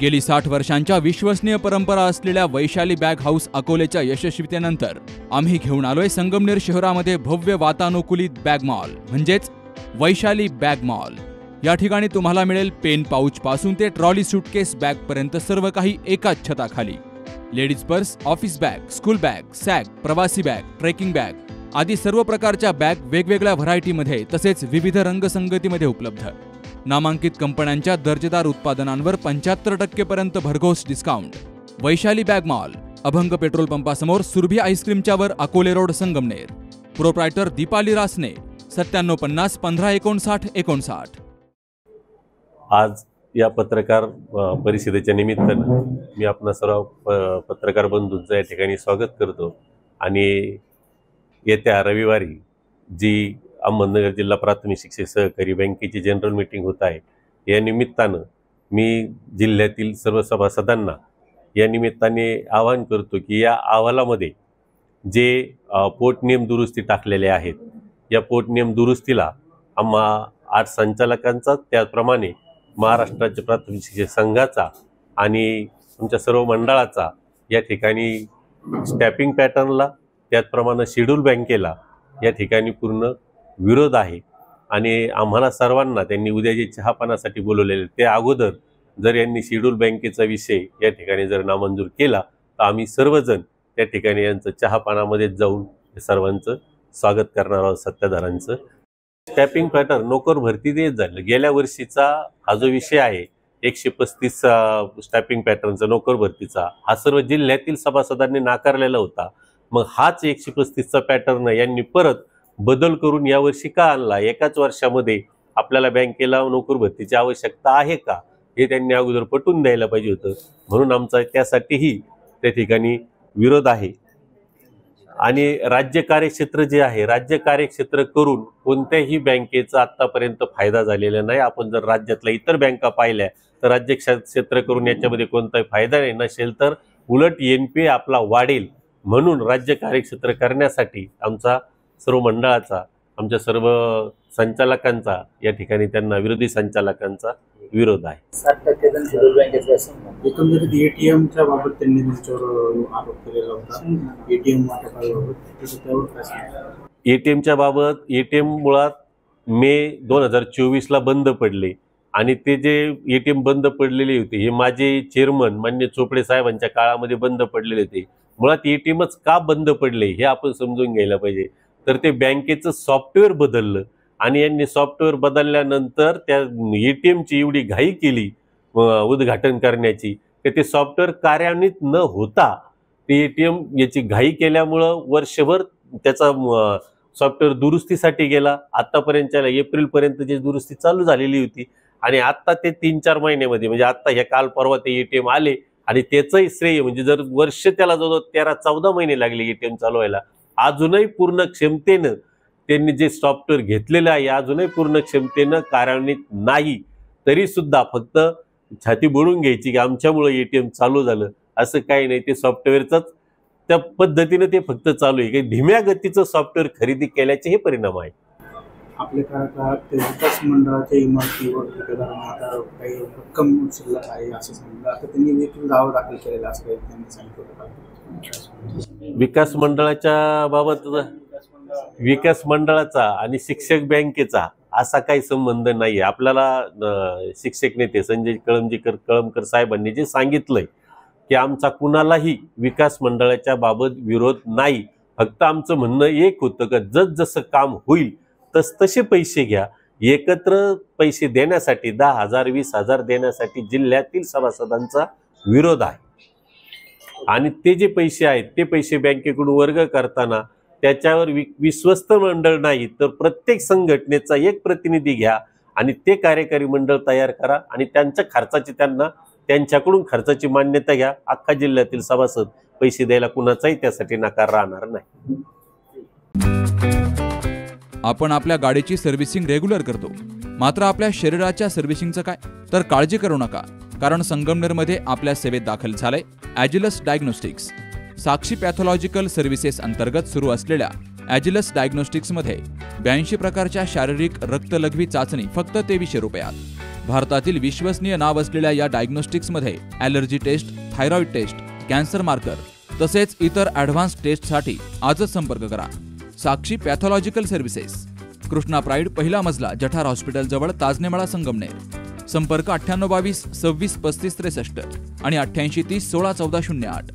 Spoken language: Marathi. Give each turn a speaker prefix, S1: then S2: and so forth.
S1: गेली 60 वर्षांच्या विश्वसनीय परंपरा असलेल्या वैशाली बॅग हाऊस अकोलेच्या यशस्वीतेनंतर आम्ही घेऊन आलोय संगमनेर शहरामध्ये भव्य वातानुकूलित बॅग मॉल म्हणजेच वैशाली बॅग मॉल। या ठिकाणी तुम्हाला मिळेल पेन पाऊच पासून ते ट्रॉली सूटकेस बॅग पर्यंत सर्व काही एकाच छताखाली। Ladies purse, office bag, school bag, sack, प्रवासी बॅग, ट्रेकिंग बॅग आदी सर्व प्रकारच्या बॅग वेगवेगळ्या व्हरायटीमध्ये तसेच विविध रंगसंगतीमध्ये उपलब्ध। नामांकित कंपन्यांच्या दर्जेदार उत्पादनांवर 75% पर्यंत भरघोस डिस्काउंट। वैशाली बॅग मॉल, अभंग पेट्रोल पंपासमोर, सुरभी आईस्क्रीमच्या वर, अकोले रोड, संगमनेर। प्रोप्रायटर दीपाली रासने, 9750 1559 59।
S2: आज या पत्रकार परिषदेच्या निमित्तानं मी आपणा सर्व पत्रकार बंधूंचं या ठिकाणी स्वागत करतो आणि येत्या रविवारी जी अहमदनगर जिल्हा प्राथमिक शिक्षक सहकारी बँकेची जनरल मीटिंग होत आहे, या निमित्तानं मी जिल्ह्यातील सर्व सभासदांना या निमित्ताने आवाहन करतो की या अहवालामध्ये जे पोटनियम दुरुस्ती टाकलेले आहेत, या पोटनियम दुरुस्तीला आम्हा 8 संचालकांचा, त्याचप्रमाणे महाराष्ट्राच्या प्राथमिक शिक्षक संघाचा आणि तुमच्या सर्व मंडळाचा या ठिकाणी स्टॅम्पिंग पॅटर्नला, त्याचप्रमाणे शेड्यूल बँकेला या ठिकाणी पूर्ण विरोध आहे। आणि आम्हाला सर्वांना त्यांनी उद्या जे चहापानासाठी बोलवलेले त्या अगोदर जर यांनी शेड्यूल बँकेचा विषय या ठिकाणी जर नामंजूर केला तर आम्ही सर्वजण त्या ठिकाणी यांचं चहापानामध्ये जाऊन सर्वांचं स्वागत करणार आहोत। सत्ताधाऱ्यांचं स्टॅम्पिंग पॅटर्न नोकर भरती देत झालं, गेल्या वर्षीचा हा जो विषय आहे 135 स्टॅम्पिंग पॅटर्नचा नोकर भरतीचा, हा सर्व जिल्ह्यातील सभासदांनी नाकारलेला होता। मग हाच 135चा पॅटर्न यांनी परत बदल करून यावर्षी का आणला? एकाच वर्षामध्ये आपल्याला बँकेला नोकर भरतीची आवश्यकता आहे का हे त्यांनी अगोदर पटवून द्यायला पाहिजे होतं। म्हणून आमचा त्यासाठीही त्या ठिकाणी विरोध आहे। आणि राज्य कार्यक्षेत्र जे आहे, राज्य कार्यक्षेत्र करून कोणत्याही बँकेचा आतापर्यंत फायदा झालेला नाही। आपण जर राज्यातल्या इतर बँका पाहिल्या तर राज्य क्षेत्र करून याच्यामध्ये कोणताही फायदा नाही, नसेल तर उलट NPA आपला वाढेल। म्हणून राज्य कार्यक्षेत्र करण्यासाठी आमचा सर्व मंडळाचा, आमच्या सर्व संचालकांचा या ठिकाणी त्यांना विरोधी संचालकांचा विरोध आहे।
S3: 60% शेड्यूल बँकेचा एकंदरीत ATMच्या बाबत त्यांनी त्यांच्यावर आरोप केलेला होता। ATM वाटपाबाबत
S2: ATMच्या बाबत ATM मुळात मे 2024ला बंद पडले आणि ते जे ATM बंद पडलेले होते हे माझे चेअरमन मान्य चोपडे साहेबांच्या काळामध्ये बंद पडलेले होते। मुळात ATMच का बंद पडले हे आपण समजून घ्यायला पाहिजे। तर ते बँकेचं सॉफ्टवेअर बदललं आणि यांनी सॉफ्टवेअर बदलल्यानंतर त्या ATMची एवढी घाई केली उद्घाटन करण्याची की ते सॉफ्टवेअर कार्यान्वित न होता ते ATM याची घाई केल्यामुळं वर्षभर त्याचा सॉफ्टवेअर दुरुस्तीसाठी गेला। आतापर्यंतच्या एप्रिलपर्यंत जी दुरुस्ती चालू झालेली होती आणि आता ते 3-4 महिन्यामध्ये म्हणजे आता हे काल परवा ते ATM आले आणि त्याचंही श्रेय म्हणजे जर वर्ष त्याला जवळ 13-14 महिने लागले ATM चालू व्हायला, अजूनही पूर्ण क्षमतेनं त्यांनी जे सॉफ्टवेअर घेतलेलं आहे अजूनही पूर्ण क्षमतेनं कार्यान्वित नाही। तरी सुद्धा फक्त छाती बोलून घ्यायची की आमच्यामुळे ATM चालू झालं, असं काही नाही। ते सॉफ्टवेअरचंच त्या पद्धतीनं ते फक्त चालू आहे, काही धीम्या गतीचं सॉफ्टवेअर खरेदी केल्याचे हे परिणाम आहे।
S3: आपल्या काळात विकास मंडळाच्या इमारतीवर ठेकेदारांना काही रक्कम शिल्लक आहे असं सांगितलं, आता त्यांनी देखील दावा दाखल केलेला असं काही त्यांनी सांगितलं।
S2: विकास मंडळाच्या बाबत विकास मंडळाचा आणि शिक्षक बँकेचा असा काही संबंध नाही। आपल्याला शिक्षक नेते संजय कळमकर साहेबांनी जे सांगितलंय की आमचा कुणालाही विकास मंडळाच्या बाबत विरोध नाही, फक्त आमचं म्हणणं एक होतं की जसं काम होईल तसे पैसे घ्या। एकत्र पैसे देण्यासाठी 10,000 20,000 देण्यासाठी जिल्ह्यातील सभासदांचा विरोध आहे आणि ते जे पैसे आहेत ते पैसे बँकेकडून वर्ग करताना त्याच्यावर विश्वस्त मंडळ नाही तर प्रत्येक संघटनेचा एक प्रतिनिधी घ्या आणि ते कार्यकारी मंडळ तयार करा आणि त्यांच्या खर्चाची त्यांच्याकडून खर्चाची मान्यता घ्या। अख्खा जिल्ह्यातील सभासद पैसे द्यायला कुणाचाही त्यासाठी नकार राहणार नाही।
S1: आपण आपल्या गाडीची सर्व्हिसिंग रेग्युलर करतो, मात्र आपल्या शरीराच्या सर्व्हिसिंगचं काय? तर काळजी करू नका, कारण संगमनेरमध्ये आपल्या सेवेत दाखल झालंय ॲजिलस डायग्नोस्टिक्स। साक्षी पॅथॉलॉजिकल सर्व्हिसेस अंतर्गत सुरू असलेल्या ॲजिलस डायग्नोस्टिक्समध्ये 82 प्रकारच्या शारीरिक रक्तलघवी चाचणी फक्त 2300 रुपयात। भारतातील विश्वसनीय नाव असलेल्या या डायग्नोस्टिक्समध्ये allergy test, thyroid test, cancer marker तसेच इतर ॲडव्हान्स टेस्टसाठी आजच संपर्क करा. Sakshi pathological services, Krishna pride, पहिला मजला, जठार हॉस्पिटल जवळ, ताजनेमाळा, संगमनेर. संपर्क 9822 26 35 63 आणि 8830 16 14 08.